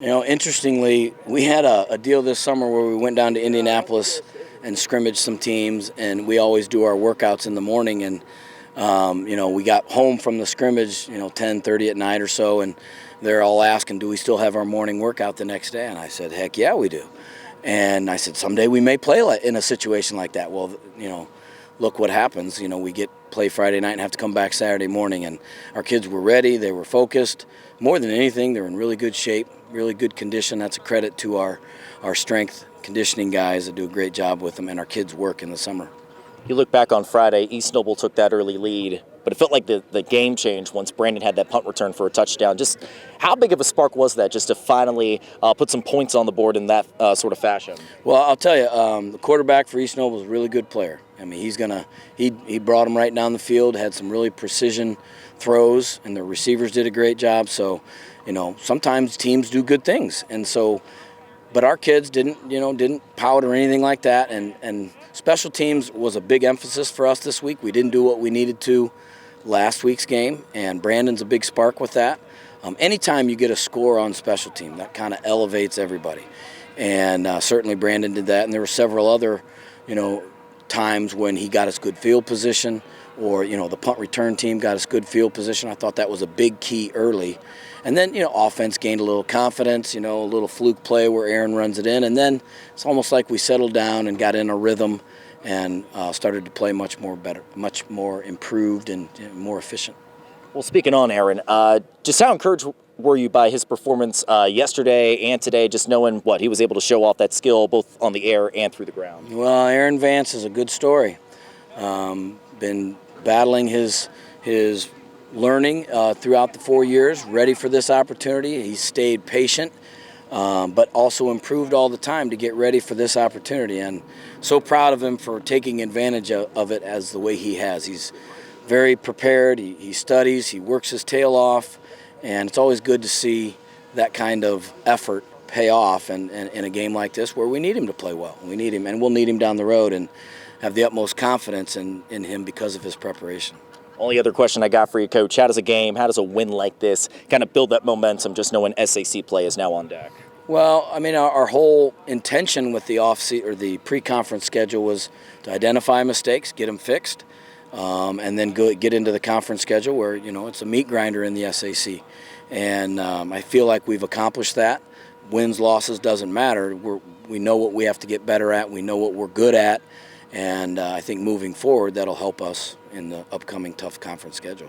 Interestingly, we had a deal this summer where we went down to Indianapolis and scrimmaged some teams, and we always do our workouts in the morning. And we got home from the scrimmage, 10:30 at night or so, and they're all asking, "Do we still have our morning workout the next day?" And I said, "Heck yeah, we do." And I said, "Someday we may play in a situation like that." Well, look what happens. We get play Friday night and have to come back Saturday morning, and our kids were ready. They were focused. More than anything, they're in really good shape, really good condition. That's a credit to our strength conditioning guys that do a great job with them, and our kids work in the summer. You look back on Friday, East Noble took that early lead, but it felt like the game changed once Brandon had that punt return for a touchdown. Just how big of a spark was that just to finally put some points on the board in that sort of fashion? Well, I'll tell you, the quarterback for East Noble is a really good player. I mean, he brought them right down the field, had some really precision throws, and the receivers did a great job. So, sometimes teams do good things, and so, but our kids didn't pout or anything like that. And special teams was a big emphasis for us this week. We didn't do what we needed to last week's game, and Brandon's a big spark with that. Anytime you get a score on special team, that kind of elevates everybody, and certainly Brandon did that. And there were several other, times when he got us good field position, or the punt return team got us good field position. I thought that was a big key early. And then, offense gained a little confidence, a little fluke play where Aaron runs it in. And then it's almost like we settled down and got in a rhythm and started to play much more improved and more efficient. Well, speaking on Aaron, just how encouraged were you by his performance yesterday and today, just knowing what he was able to show off that skill both on the air and through the ground? Well, Aaron Vance is a good story. Been battling his learning throughout the 4 years, ready for this opportunity. He stayed patient, but also improved all the time to get ready for this opportunity. And so proud of him for taking advantage of it as the way he has. He's very prepared. He studies. He works his tail off. And it's always good to see that kind of effort pay off in a game like this where we need him to play well. We need him, and we'll need him down the road, and have the utmost confidence in him because of his preparation. Only other question I got for you, Coach, how does a win like this kind of build that momentum, just knowing SAC play is now on deck? Well, I mean, our whole intention with the pre-conference schedule was to identify mistakes, get them fixed, and then get into the conference schedule where, it's a meat grinder in the SAC. And I feel like we've accomplished that. Wins, losses, doesn't matter. We know what we have to get better at. We know what we're good at. And I think moving forward, that'll help us in the upcoming tough conference schedule.